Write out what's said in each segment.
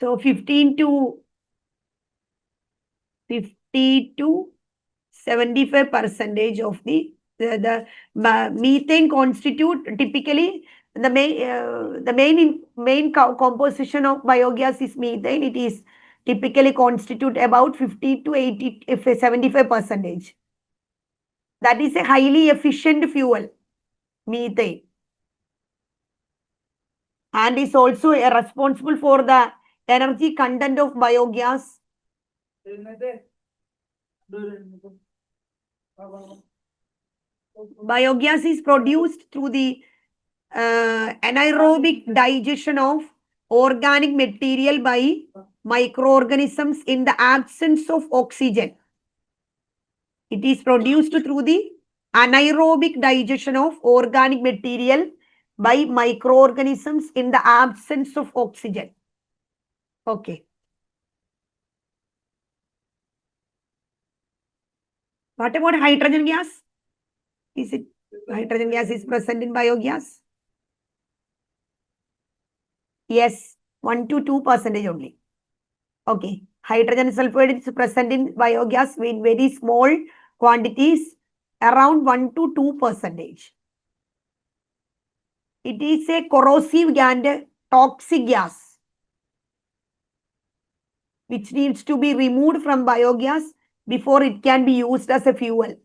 So 50 to 75% of the methane constitute typically the main composition of biogas is methane. It is typically constitute about 50 to 80 if 75%. That is a highly efficient fuel, methane, and is also responsible for the energy content of biogas. Biogas is produced through the anaerobic digestion of organic material by microorganisms in the absence of oxygen. It is produced through the anaerobic digestion of organic material by microorganisms in the absence of oxygen. Okay. What about hydrogen gas? Is it hydrogen gas is present in biogas? Yes, 1 to 2% only. Okay. Hydrogen sulfide is present in biogas in very small quantities, around 1 to 2%. It is a corrosive and toxic gas which needs to be removed from biogas before it can be used as a fuel.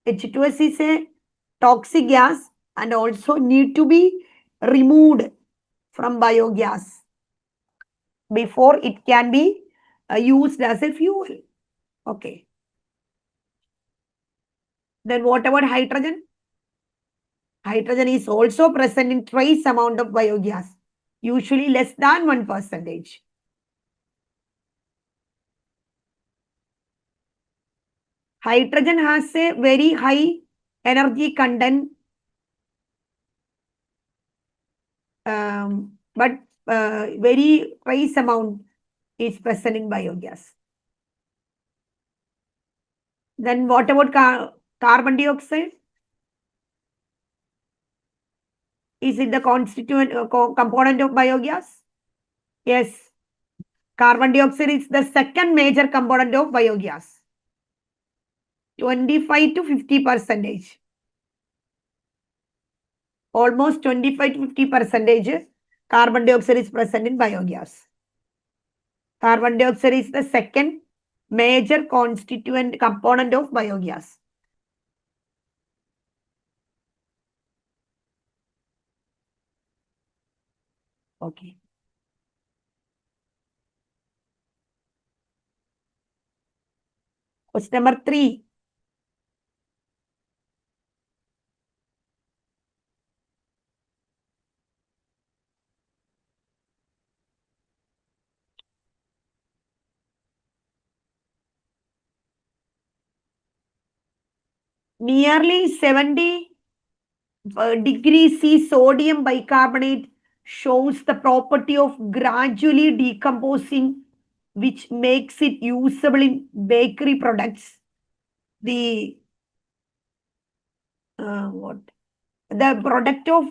H2S is a toxic gas and also need to be removed from biogas before it can be used as a fuel. Okay. Then what about hydrogen? Hydrogen is also present in trace amount of biogas, usually less than 1%. Hydrogen has a very high energy content, but very trace amount is present in biogas. Then what about carbon dioxide? Is it the constituent component of biogas? Yes. Carbon dioxide is the second major component of biogas. 25 to 50%. Almost 25 to 50% carbon dioxide is present in biogas. Carbon dioxide is the second major constituent component of biogas. Okay. Question number 3. Nearly 70 degrees C sodium bicarbonate shows the property of gradually decomposing, which makes it usable in bakery products. The product of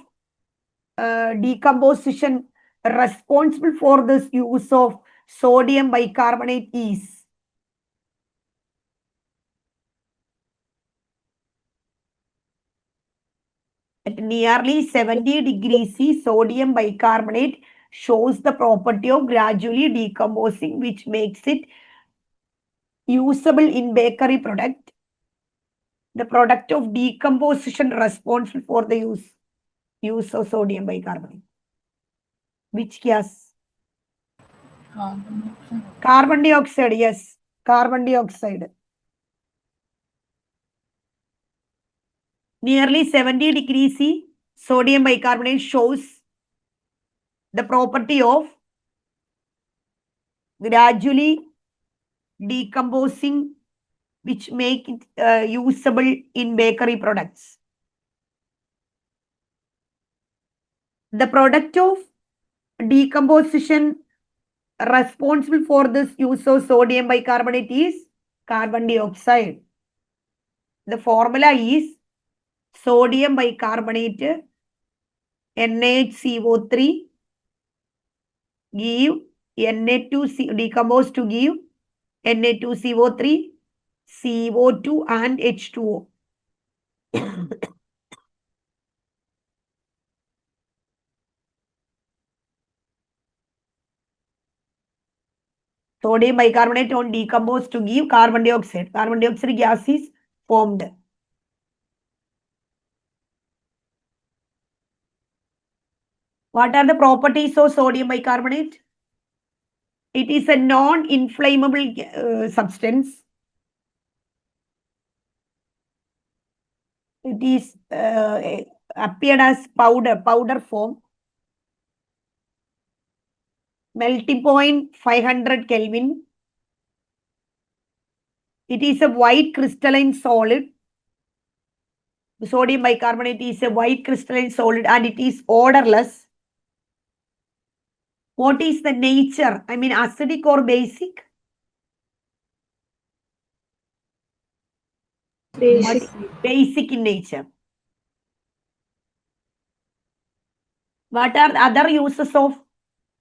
decomposition responsible for this use of sodium bicarbonate is at nearly 70 degrees C, sodium bicarbonate shows the property of gradually decomposing, which makes it usable in bakery product. The product of decomposition responsible for the use of sodium bicarbonate. Which gas? Carbon dioxide, yes. Carbon dioxide. Nearly 70 degrees C, sodium bicarbonate shows the property of gradually decomposing, which make it usable in bakery products. The product of decomposition responsible for this use of sodium bicarbonate is carbon dioxide. The formula is sodium bicarbonate NaHCO3 give Na2C, decompose to give Na2CO3, CO2 and H2O. Sodium bicarbonate on decompose to give carbon dioxide. Carbon dioxide gas is formed. What are the properties of sodium bicarbonate? It is a non-inflammable substance. It is appeared as powder form. Melting point 500 Kelvin. It is a white crystalline solid. Sodium bicarbonate is a white crystalline solid and it is odorless. What is the nature? I mean, acidic or basic? Basic. Basic in nature. What are the other uses of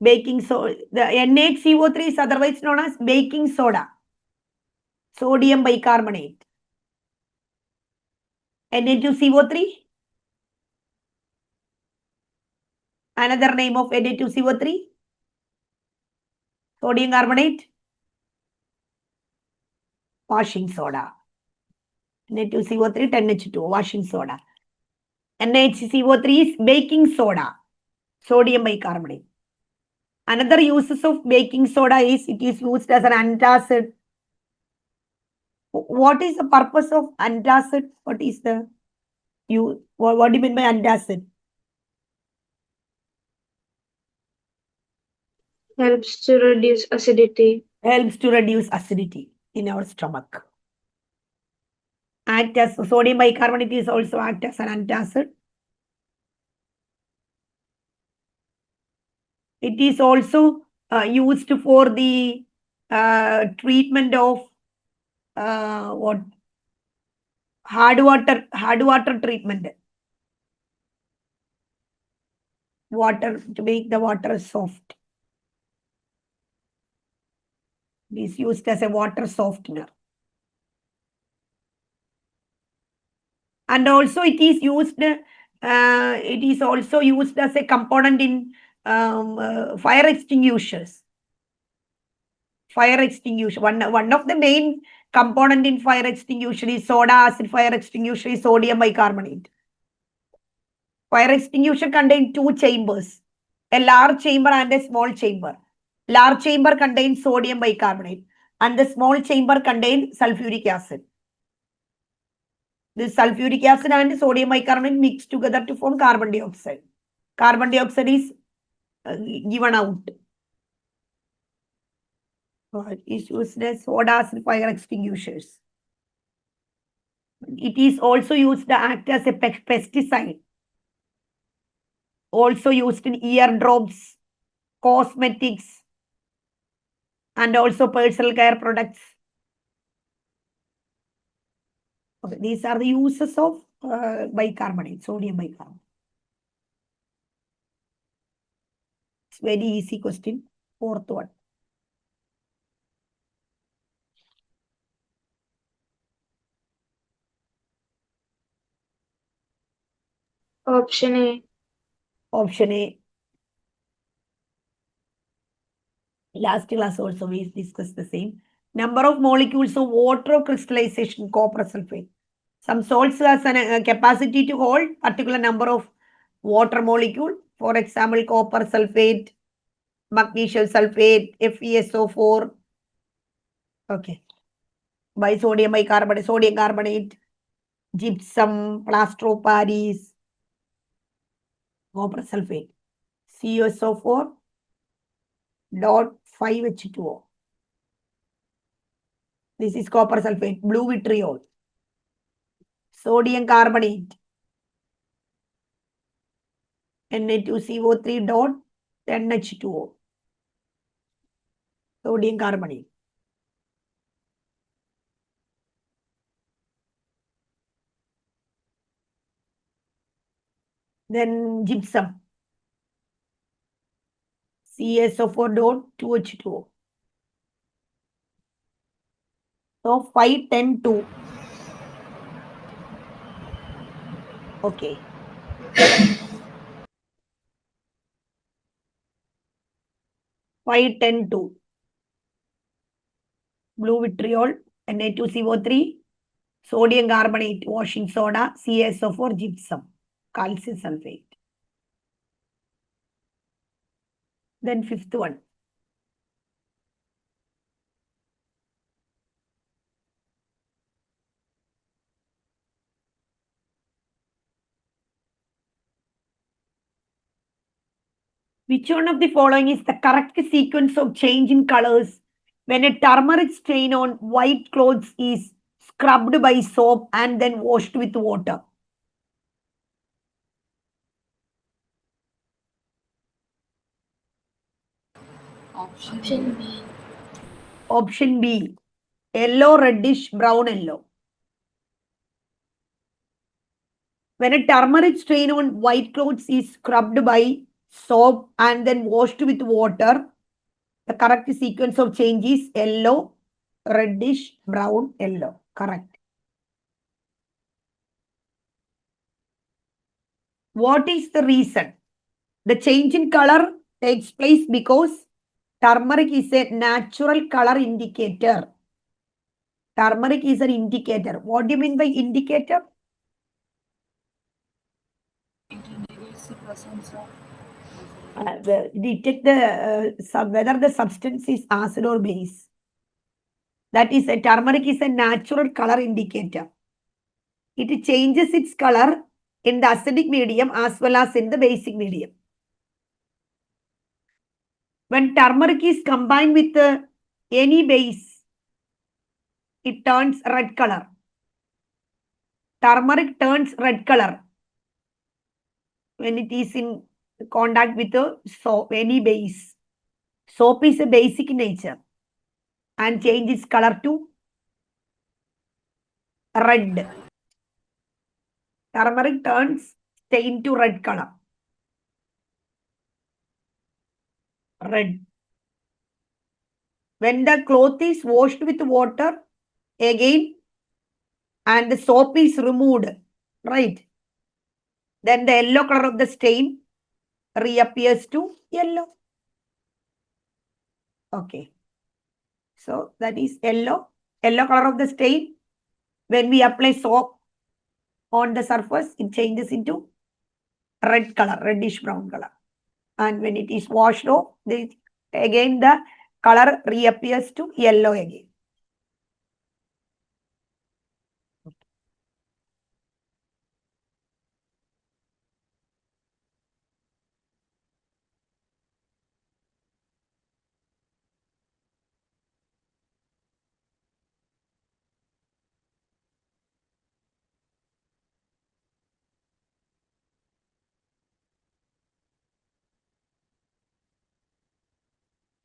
baking soda? The NaCO3 is otherwise known as baking soda. Sodium bicarbonate. Na2CO3. Another name of Na2CO3. Sodium carbonate. Washing soda. Na2CO3, 10H2O, washing soda. NaCO3 is baking soda. Sodium bicarbonate. Another uses of baking soda is it is used as an antacid. What is the purpose of antacid? What is the what do you mean by antacid? Helps to reduce acidity. Helps to reduce acidity in our stomach. Act as sodium bicarbonate is also act as an antacid. It is also used for the treatment of what hard water treatment. Water to make the water soft. It is used as a water softener. And also it is also used as a component in fire extinguishers. Fire extinguisher. One of the main component in fire extinguisher is soda acid fire extinguisher is sodium bicarbonate. Fire extinguisher contains two chambers, a large chamber and a small chamber. Large chamber contains sodium bicarbonate and the small chamber contains sulfuric acid. This sulfuric acid and sodium bicarbonate mix together to form carbon dioxide. Carbon dioxide is given out. It is used as soda acid fire extinguishers. It is also used to act as a pesticide. Also used in eardrops, cosmetics, and also personal care products. Okay, these are the uses of bicarbonate, sodium bicarbonate. It's very easy question. Fourth one. Option A. Option A. Last class also we discussed the same. Number of molecules of water of crystallization, copper sulfate. Some salts has a capacity to hold particular number of water molecule. For example, copper sulfate, magnesium sulfate, FeSO4. Okay. By sodium bicarbonate, sodium carbonate, gypsum, plaster of Paris, copper sulfate, CSO4 dot 5H2O. This is copper sulfate, blue vitriol. Sodium carbonate, Na2CO3 dot 10H2O. Sodium carbonate. Then gypsum, CSO4 dot 2H2O. So 5, 10, 2. Okay. 5, 10, 2. Blue vitriol, Na2CO3, sodium carbonate, washing soda, CSO4, gypsum, calcium sulfate. Then fifth one. Which one of the following is the correct sequence of change in colors when a turmeric stain on white clothes is scrubbed by soap and then washed with water? Option B. Option B, yellow, reddish, brown, yellow. When a turmeric stain on white clothes is scrubbed by soap and then washed with water, the correct sequence of change is yellow, reddish, brown, yellow. Correct. What is the reason? The change in color takes place because turmeric is a natural color indicator. Turmeric is an indicator. What do you mean by indicator? Detect whether the substance is acid or base. That is, a turmeric is a natural color indicator. It changes its color in the acidic medium as well as in the basic medium. When turmeric is combined with any base, it turns red color. Turmeric turns red color when it is in contact with soap, any base. Soap is a basic in nature and changes color to red. Turmeric turns stain to red color. Red. When the cloth is washed with water, again, and the soap is removed, right? Then the yellow color of the stain reappears to yellow. Okay. So that is yellow. Yellow color of the stain. When we apply soap on the surface, it changes into red color, reddish brown color. And when it is washed off, again the color reappears to yellow again.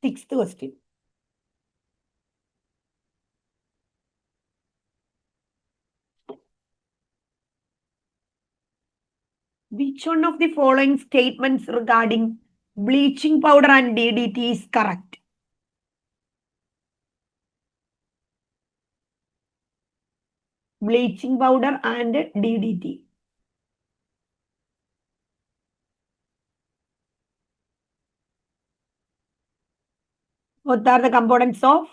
Sixth question. Which one of the following statements regarding bleaching powder and DDT is correct? Bleaching powder and DDT. What are the components of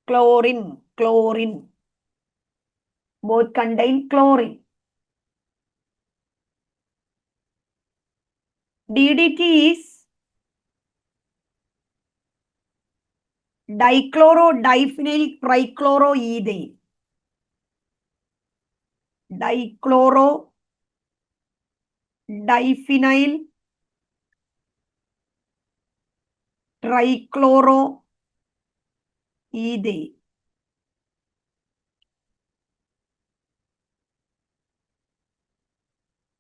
chlorine? Chlorine. Both contain chlorine. DDT is dichloro-diphenyl trichloroethane. Dichloro-diphenyl trichloroethane.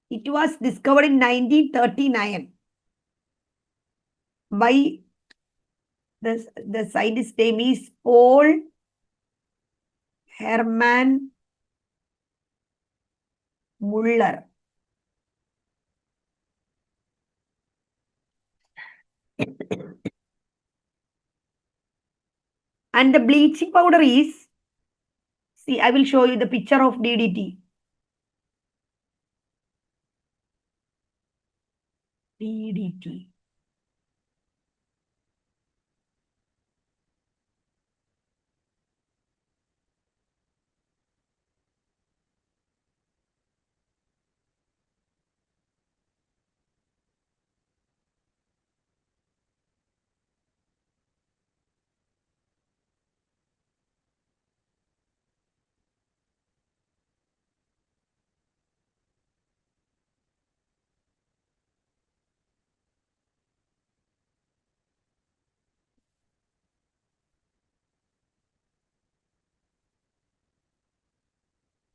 It was discovered in 1939 by the scientist name is Paul Hermann Muller. And the bleaching powder is, see, I will show you the picture of DDT. DDT.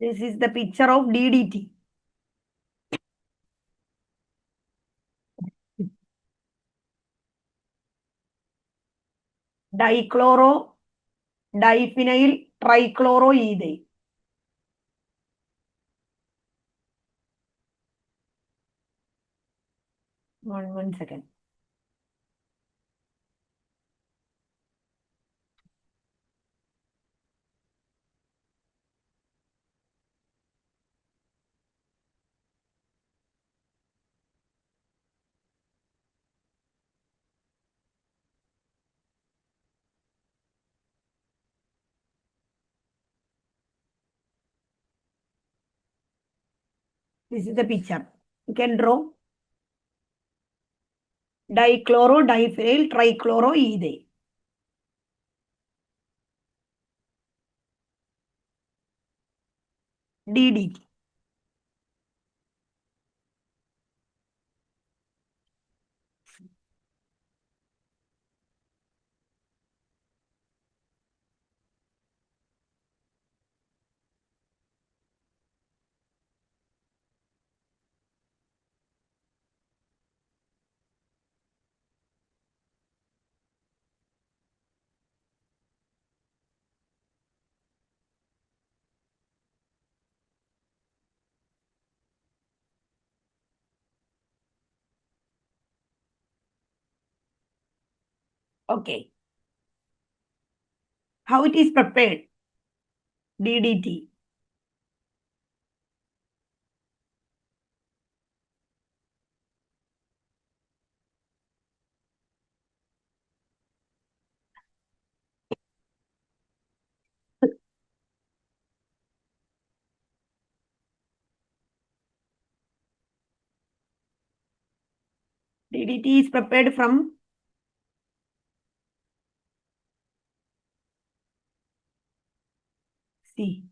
This is the picture of DDT. Dichloro, diphenyl trichloroether. One second. This is the picture. You can draw dichloro, diphenyl trichloroether. DDT. Okay. How it is prepared? DDT. DDT is prepared from, see,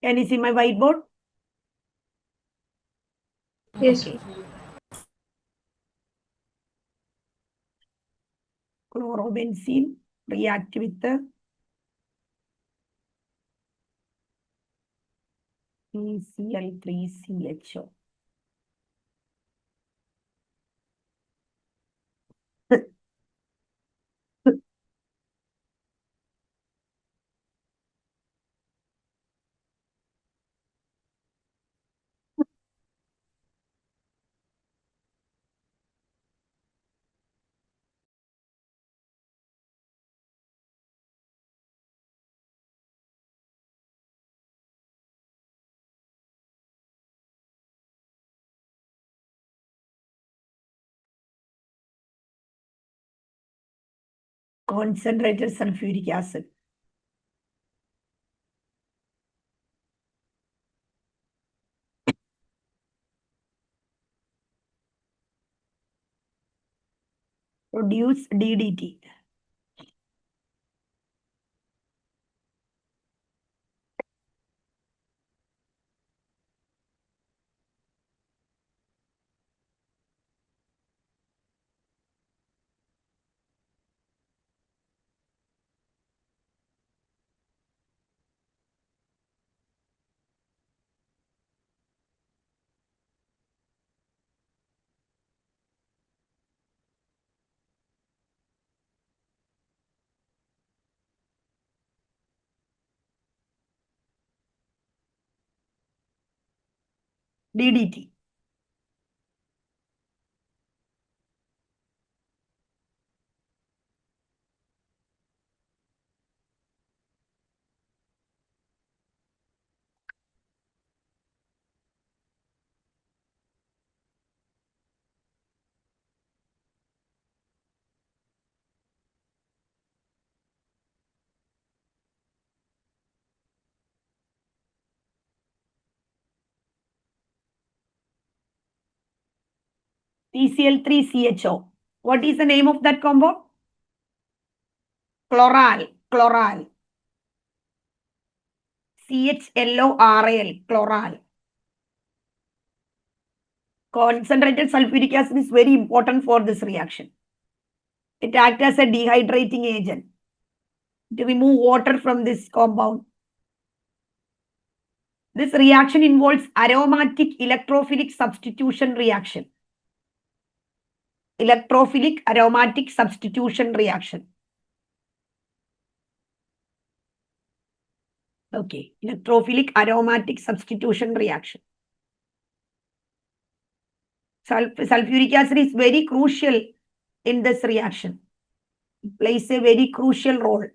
can you see my whiteboard? Yes. Okay. Chlorobenzene react with the PCl3CHO. Concentrated sulfuric acid. Produce DDT. ddt. PCl3CHO. What is the name of that compound? Chloral. Chloral. CHLORAL. Chloral. Concentrated sulfuric acid is very important for this reaction. It acts as a dehydrating agent to remove water from this compound. This reaction involves aromatic electrophilic substitution reaction. Electrophilic aromatic substitution reaction. Okay, electrophilic aromatic substitution reaction. Sulfuric acid is very crucial in this reaction. It plays a very crucial role.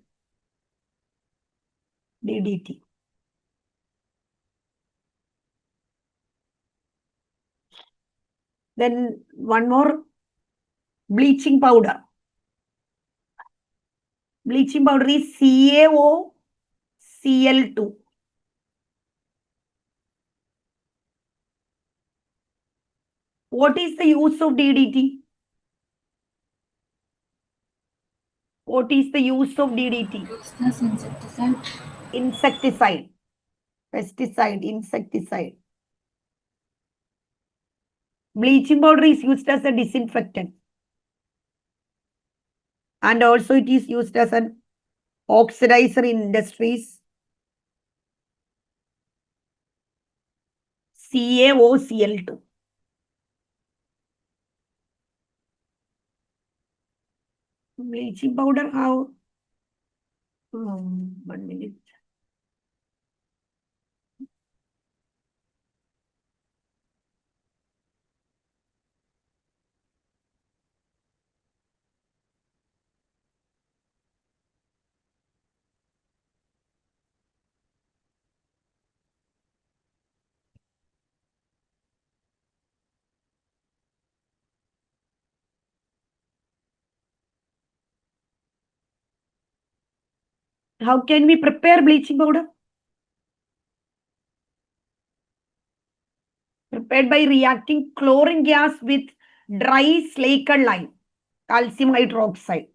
DDT. Then one more, bleaching powder. Bleaching powder is CaOCl2. What is the use of DDT? What is the use of DDT? Used as insecticide. Insecticide. Pesticide, insecticide. Bleaching powder is used as a disinfectant. And also it is used as an oxidizer in industries. CaOCl2. Bleaching powder, how? 1 minute. How can we prepare bleaching powder? Prepared by reacting chlorine gas with dry slaked lime, calcium hydroxide.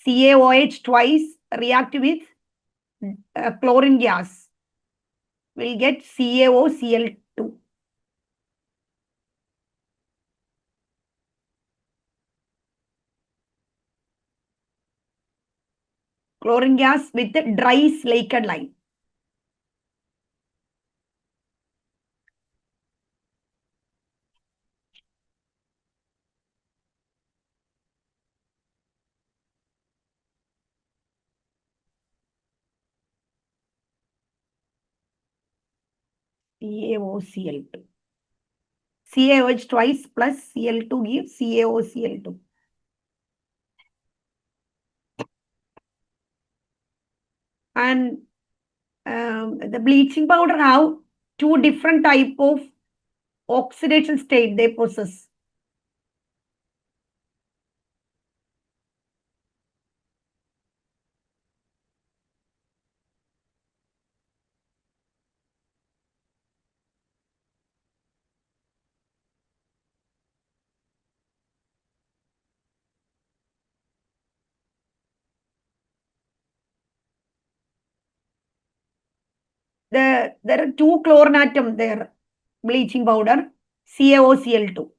CaOH twice react with chlorine gas. We'll get CaOCl2. Chlorine gas with dry slaked lime. CaOCl2. CaOH twice plus Cl2 gives CaOCl2. And the bleaching powder have two different type of oxidation state they possess. There are two chlorine atom there, bleaching powder, CaOCl2.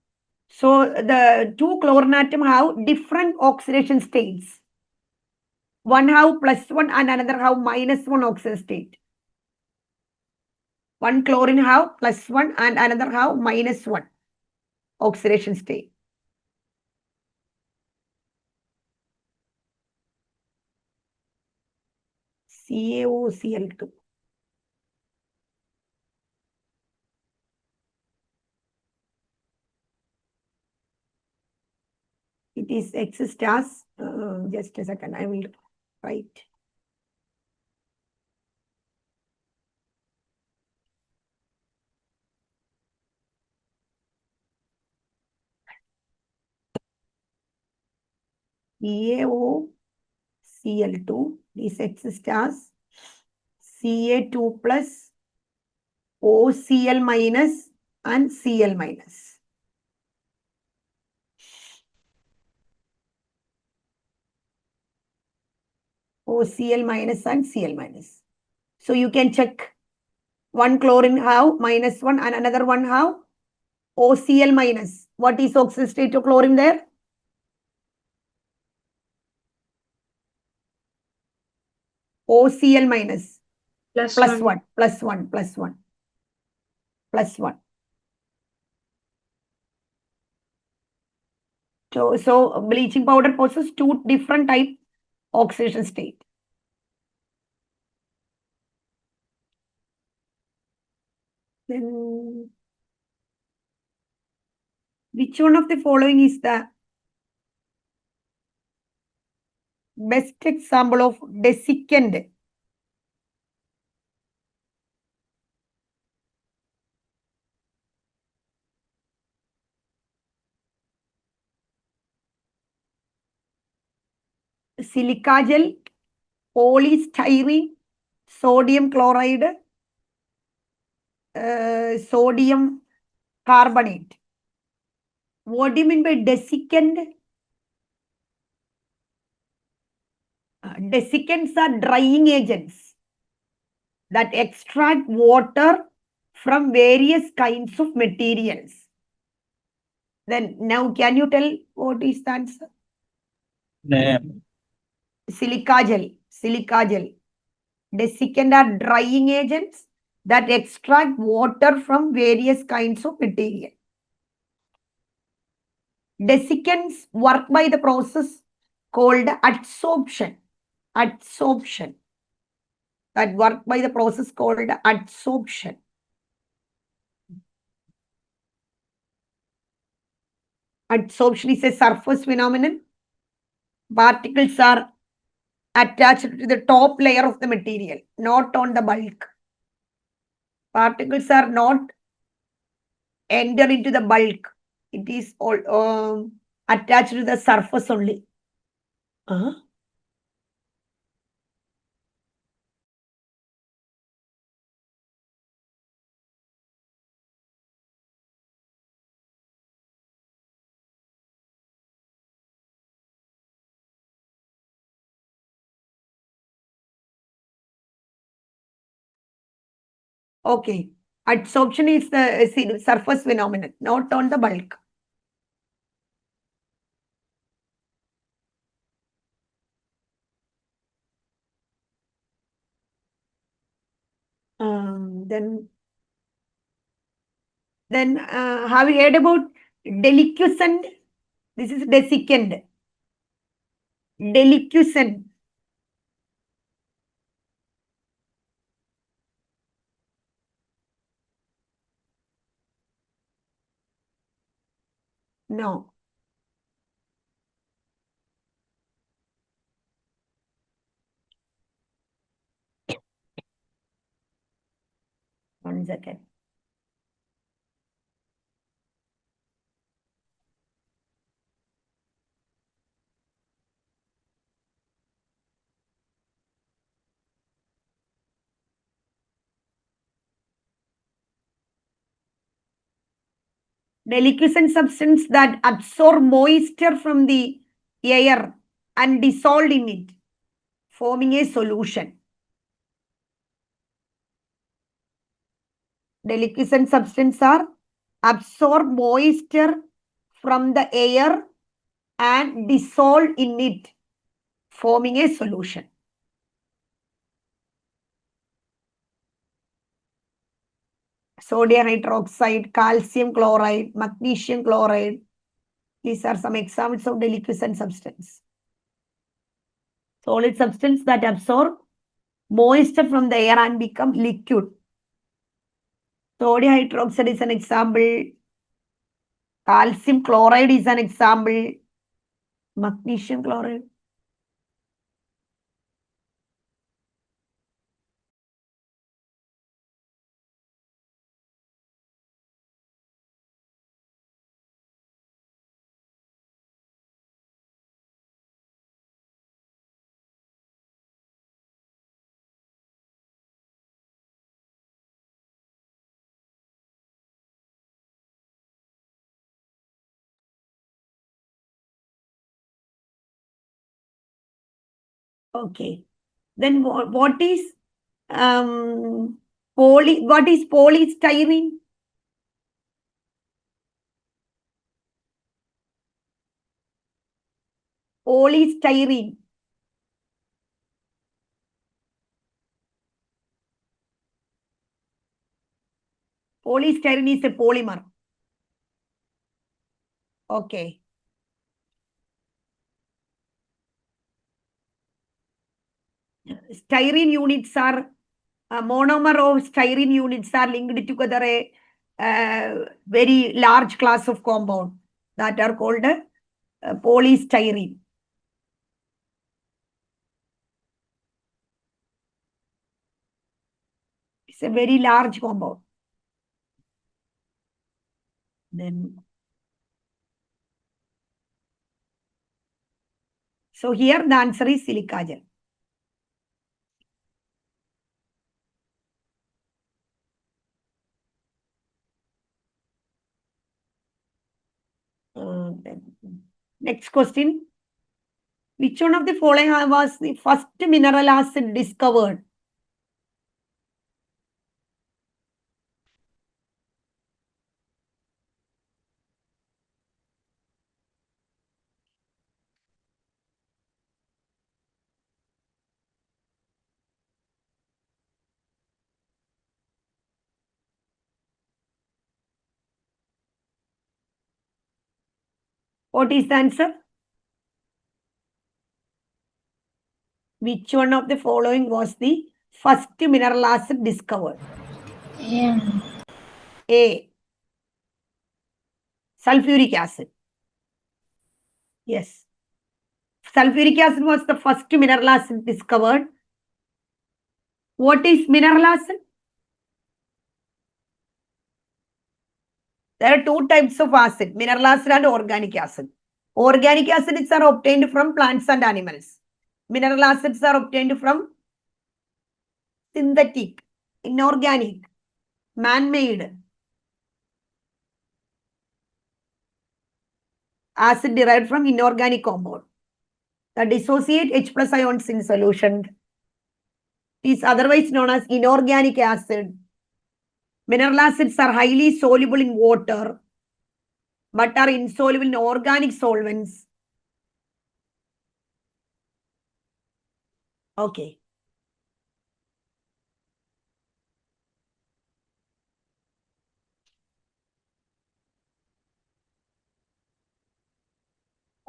So the two chlorine atom have different oxidation states. One have +1 and another have -1 oxidation state. One chlorine have +1 and another have -1 oxidation state. CaOCl2. is exists as, just a second, I will write. CaOCl2 is exists as Ca2 plus OCl minus and Cl minus. OCl minus and Cl minus. So you can check one chlorine have -1 and another one have OCl minus. What is oxide state of chlorine there? OCl minus. Plus Plus 1. 1, plus 1, plus 1, plus 1. So bleaching powder possesses two different type oxidation state. Then which one of the following is the best example of desiccant? Silica gel, polystyrene, sodium chloride, sodium carbonate. What do you mean by desiccant? Desiccants are drying agents that extract water from various kinds of materials. Then now can you tell what is the answer? Name. Silica gel. Silica gel. Desiccant are drying agents that extract water from various kinds of material. Desiccants work by the process called adsorption. Adsorption. That work by the process called adsorption. Adsorption is a surface phenomenon. Particles are attached to the top layer of the material, not on the bulk. Particles are not enter into the bulk. It is all attached to the surface only. Okay. Adsorption is the surface phenomenon, not on the bulk. Then have you heard about deliquescent? This is desiccant. Deliquescent. No. One second. Deliquescent substance that absorb moisture from the air and dissolve in it, forming a solution. Deliquescent substances are absorb moisture from the air and dissolve in it, forming a solution. Sodium hydroxide, calcium chloride, magnesium chloride. These are some examples of deliquescent substance. Solid substance that absorb moisture from the air and become liquid. Sodium hydroxide is an example. Calcium chloride is an example. Magnesium chloride. Okay. Then what is what is polystyrene? Polystyrene. Polystyrene is a polymer. Okay. Styrene units are monomer of styrene units are linked together a very large class of compound that are called polystyrene. It's a very large compound. Then, so here the answer is silica gel. Next question. Which one of the following was the first mineral acid discovered? What is the answer? Which one of the following was the first mineral acid discovered? A. Sulfuric acid. Yes. Sulfuric acid was the first mineral acid discovered. What is mineral acid? There are two types of acid, mineral acid and organic acid. Organic acids are obtained from plants and animals. Mineral acids are obtained from synthetic, inorganic, man-made acid derived from inorganic compound that dissociate H plus ions in solution. It is otherwise known as inorganic acid. Mineral acids are highly soluble in water but are insoluble in organic solvents. Okay.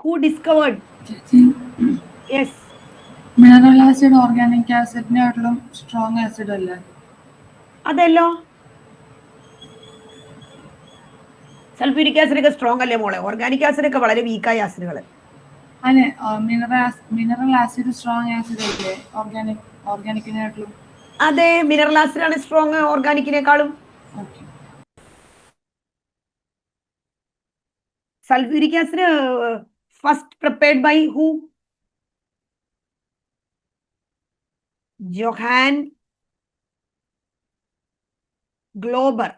Who discovered? Yes. Mineral acid organic ആസിഡിനെക്കാളും strong acid അല്ലേ? അതല്ലോ. Sulphuric acid ഒക്കെ strong അല്ലേ മോളെ? Organic acid ഒക്കെ വളരെ വീക്കായ ആസിഡുകൾ. അതെ, മിനറൽ ആസിഡ് സ്ട്രോങ് ആസിഡ് അല്ലേ ഓർഗാനിക്കിനെക്കാളും? അതെ, മിനറൽ ആസിഡ് ആണ് strong ഓർഗാനിക്കിനേക്കാളും. Sulfuric acid first prepared by who? Johann Glauber.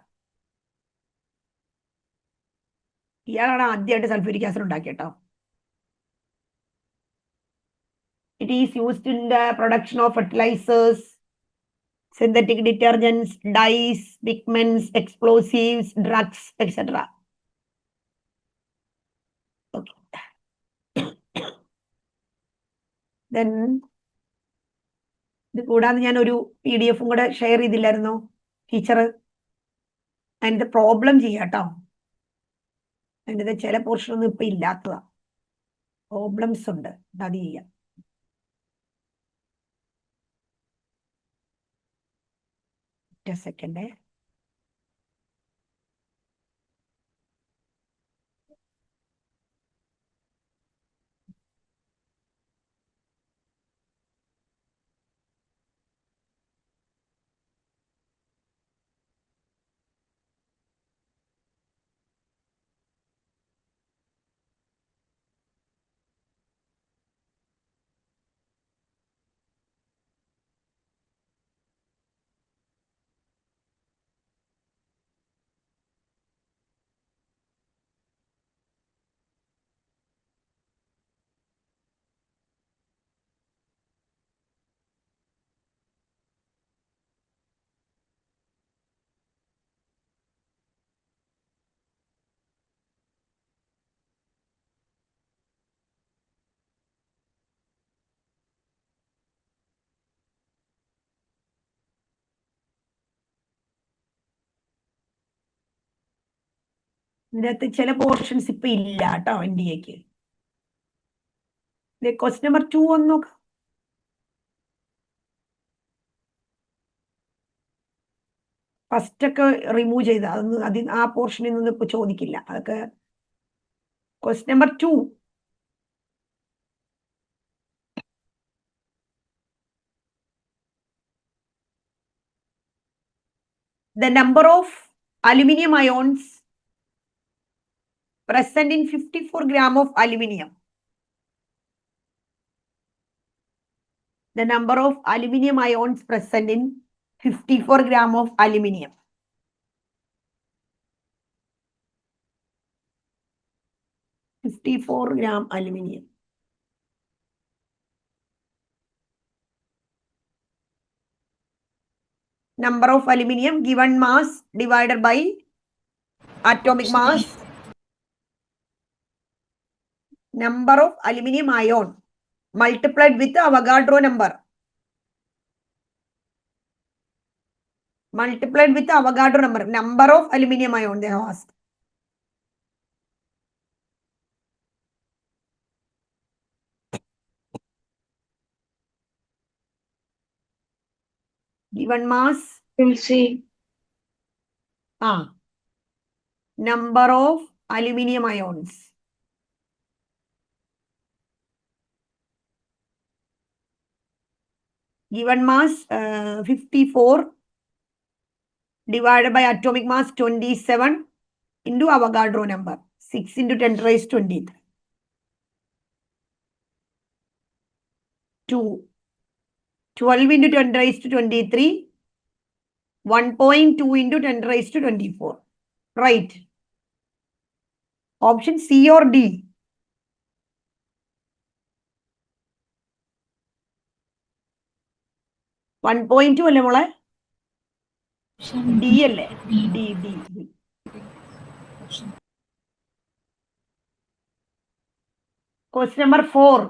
ഇയാളാണ് ആദ്യമായിട്ട് സൾഫ്യൂരിക് ആസിഡ് ഉണ്ടാക്കിയട്ടോ. It is used in the production of fertilizers, synthetic detergents, dyes, pigments, explosives, drugs, etc. Okay. Then ഇത് കൂടാതെ ഞാൻ ഒരു PDF കൂടെ share ചെയ്തില്ലായിരുന്നോ teacher? അതിന്റെ problem ചെയ്യാട്ടോ. അതിൻ്റെ ചില പോർഷൻ ഒന്നും ഇപ്പൊ ഇല്ലാത്തതാ, പ്രോബ്ലംസ് ഉണ്ട്, അത് ചെയ്യാം. സെക്കൻഡ്. ഇതിനകത്ത് ചില പോർഷൻസ് ഇപ്പൊ ഇല്ല കേട്ടോ NDAക്ക്. ക്വസ്റ്റ്യൻ നമ്പർ 2 ഒന്ന് നോക്കാം. ഫസ്റ്റ് ഒക്കെ റിമൂവ് ചെയ്ത അതൊന്നും ആ പോർഷനിൽ നിന്നും ഇപ്പൊ ചോദിക്കില്ല. അതൊക്കെ question number 2. The number of aluminum ions present in 54 gram of aluminium. The number of aluminum ions present in 54 gram of aluminium. gram aluminium. Number of aluminium given mass divided by atomic mass. Number of aluminum ion multiplied with Avogadro number. Multiplied with Avogadro number. Number of aluminum ion they have asked. Given mass. We'll see. Number of aluminum ions. Given mass 54 divided by atomic mass 27 into Avogadro number 6 into 10 raised 23. 2. 12 into 10 raised to 23. 1.2 into 10 raised to 24. Right. Option C or D? One point two അല്ലേ മോളെ? D അല്ലേ? D. Question number 4.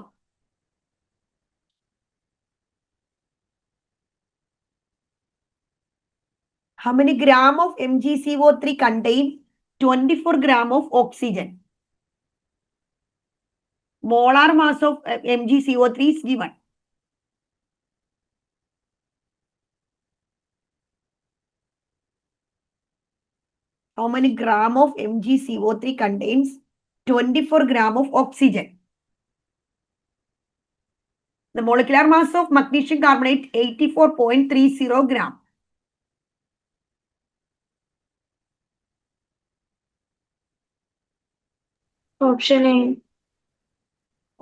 How many gram of MgCO3 contain 24 gram of oxygen? Molar mass of MgCO3 is given. How many gram of MgCO3 contains 24 gram of oxygen? The molecular mass of magnesium carbonate 84.30 gram. Option A.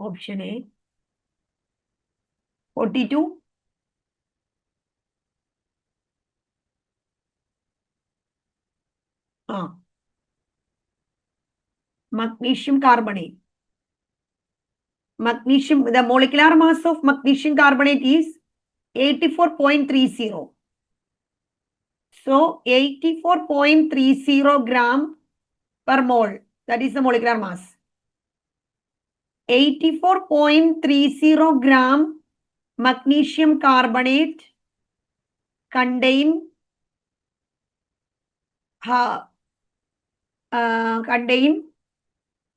Option A. 42. Magnesium carbonate. The molecular mass of magnesium carbonate is 84.30. So 84.30 gram per mole. That is the molecular mass. 84.30 gram magnesium carbonate contain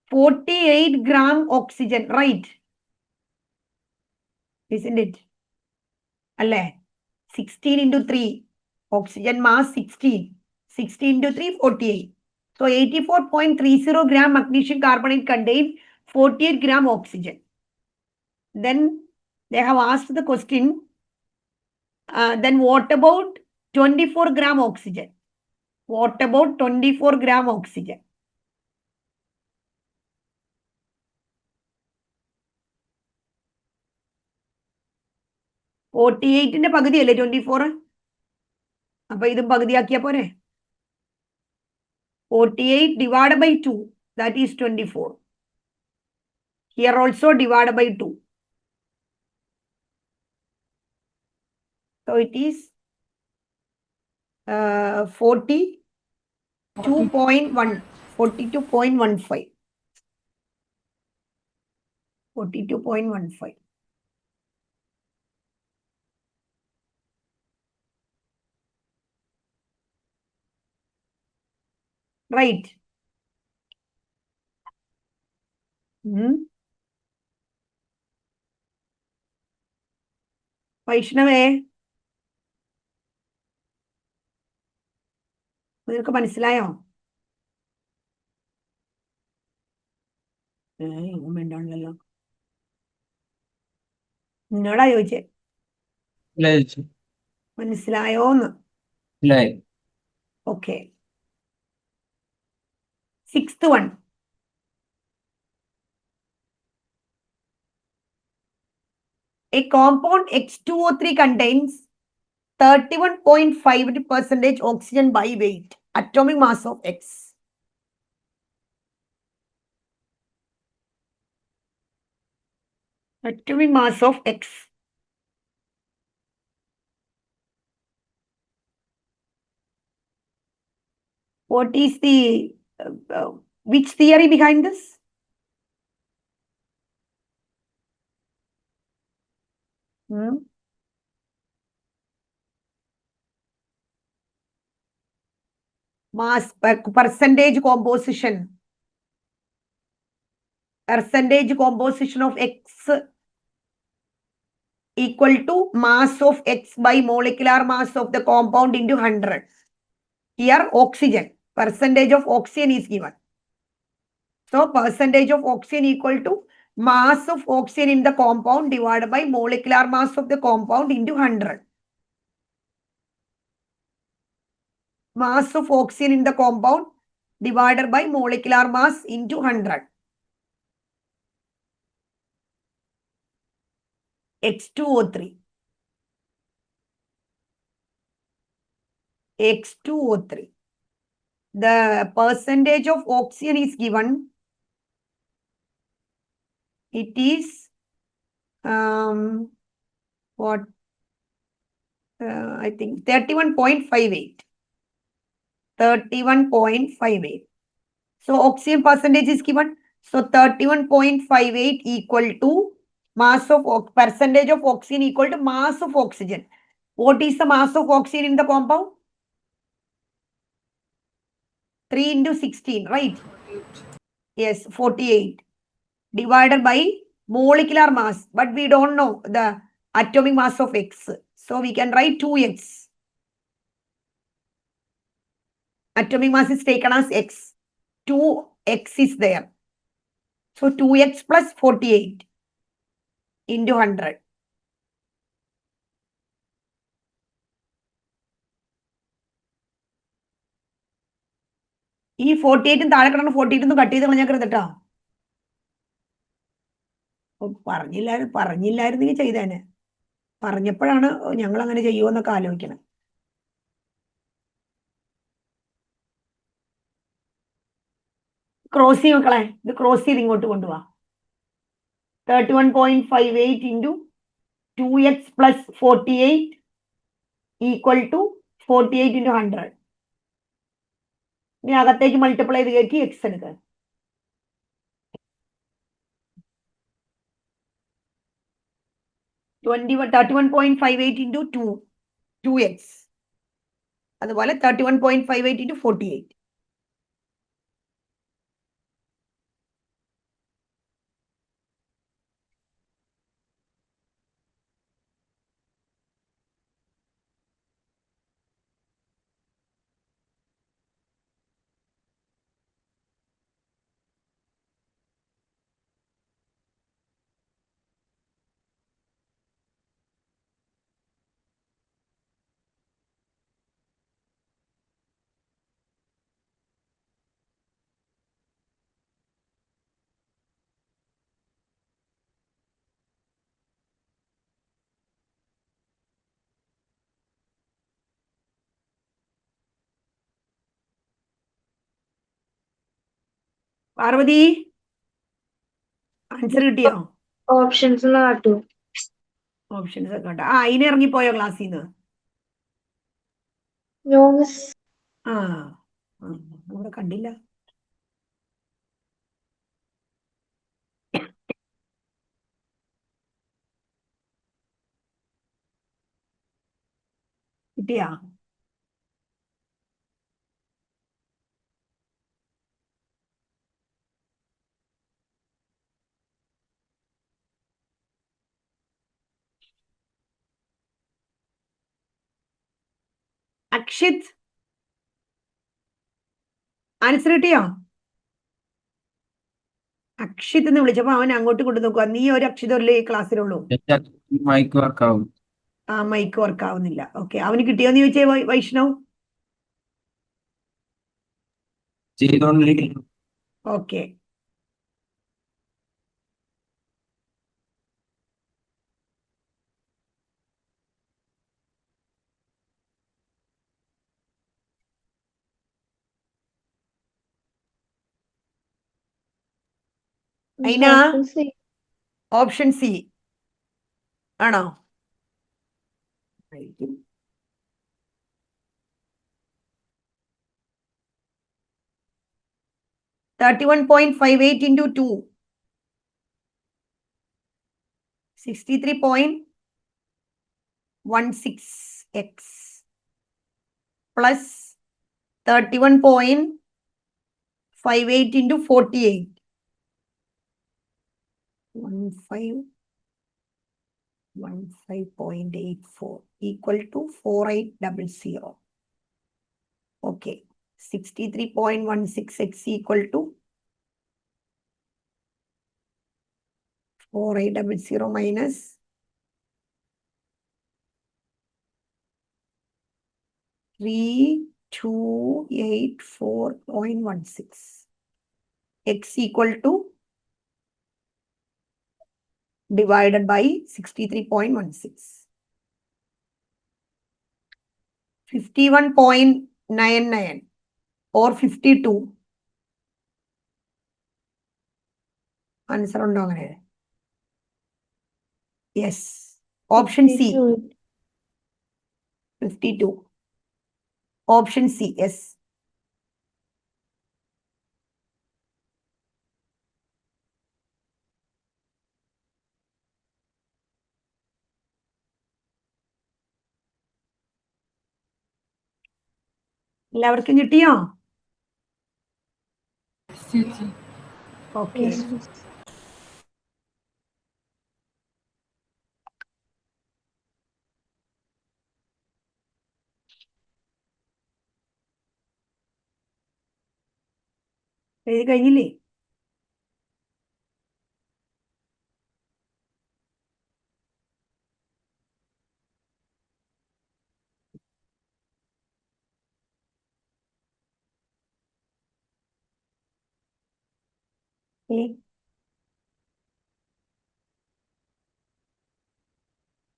48 gram oxygen, right? Isn't it? Alle 16 into 3. Oxygen mass 16. 16 into 3, 48. So 84.30 gram magnesium carbonate contain 48 gram oxygen. Then they have asked the question, then what about 24 gram oxygen? What about 24 gram oxygen? ന്റെ പകുതിയല്ലേ 24? അപ്പൊ ഇതും പകുതിയാക്കിയ പോരെ? 48 divided by 2, that is 24. Here also divided by 2. So it is 42.1, 42.15. 42.15. Right. വൈഷ്ണവേ, നിനക്ക് മനസ്സിലായോ? വേണ്ടാണല്ലോ. നിന്നോടാ ചോദിച്ചേ, മനസ്സിലായോന്ന്? Okay. 6th one. A compound X2O3 contains 31.5% oxygen by weight, atomic mass of X. Atomic mass of X. What is the which theory behind this? Mass percentage composition. Percentage composition of X equal to mass of X by molecular mass of the compound into 100. Here oxygen, percentage of oxygen is given. So percentage of oxygen equal to mass of oxygen in the compound divided by molecular mass of the compound into 100. Mass of oxygen in the compound divided by molecular mass into 100. X2O3. X2O3. The percentage of oxygen is given. It is what? I think 31.58. 31.58. So oxygen percentage is given. So 31.58 equal to mass of percentage of oxygen equal to mass of oxygen. What is the mass of oxygen in the compound? 3 into 16, right? Yes, 48. Divided by molecular mass. But we don't know the atomic mass of X. So we can write 2X. Atomic mass is taken as X. 2X is there. So 2X plus 48 into 100. ഈ 48 താഴെ കിടന്ന് 48 cut ചെയ്ത് കളഞ്ഞേക്കരുത് കേട്ടോ. പറഞ്ഞില്ലായിരുന്നെങ്കിൽ ചെയ്തേനെ. പറഞ്ഞപ്പോഴാണ് ഞങ്ങൾ അങ്ങനെ ചെയ്യുമെന്നൊക്കെ ആലോചിക്കണം. Cross ചെയ്യും മക്കളെ, ഇത് ക്രോസ് ചെയ്ത് ഇങ്ങോട്ട് കൊണ്ടുപോവാ. 31.58 into 2X plus 48 equal to 48 into 100. ഇനി അകത്തേക്ക് മൾട്ടിപ്ലൈ ചെയ്ത് കയറ്റി എക്സ് എടുക്കുക. 31.58 into 2x. അതുപോലെ 31.58 into 48. പാർവതി, ആൻസർ കിട്ടിയോ? ഓപ്ഷൻസ് കാട്ടു. ഓപ്ഷൻസ് ഒക്കെ ഉണ്ട്. ഇനി ഇറങ്ങിപ്പോയോ ക്ലാസ്സിൽ നിന്ന്? ഇവിടെ കണ്ടില്ല. കിട്ടിയാ? അക്ഷിത് ആൻസർ കിട്ടിയോ? അക്ഷിത് എന്ന് വിളിച്ചപ്പോ അവൻ അങ്ങോട്ട് കൊണ്ടു നോക്കുക. നീ ഒരു അക്ഷിതല്ലേ ഈ ക്ലാസ്സിലുള്ളൂ. മൈക്ക് വർക്കാവും. ആ മൈക്ക് വർക്ക് ആവുന്നില്ല. ഓക്കെ, അവന് കിട്ടിയോന്ന് ചോദിച്ചേ വൈഷ്ണവ്. ചെയ്തോണ്ടിരിക്കുന്നു. ഓക്കെ, അയിന Option C. ഓപ്ഷൻ സി ആണോ? 31.58 into 2. 63.16x plus 31.58 into 48. 15.84 equal to 4800. Okay, 63.16x equal to 4800 minus 3284.16. X equal to divided by 63.16. 51.99 or 52. Answer ഉണ്ടോ അങ്ങനെ? Yes. Option C. 52. Option C. Yes. എല്ലാവർക്കും കിട്ടിയോ? Okay, Yes. എഴുതി കഴിഞ്ഞില്ലേ?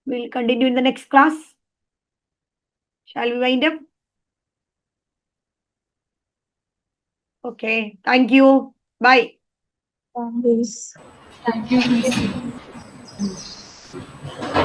We'll continue in the next class. Shall we wind up? Okay, thank you. Bye. Yes. Thank you, Miss.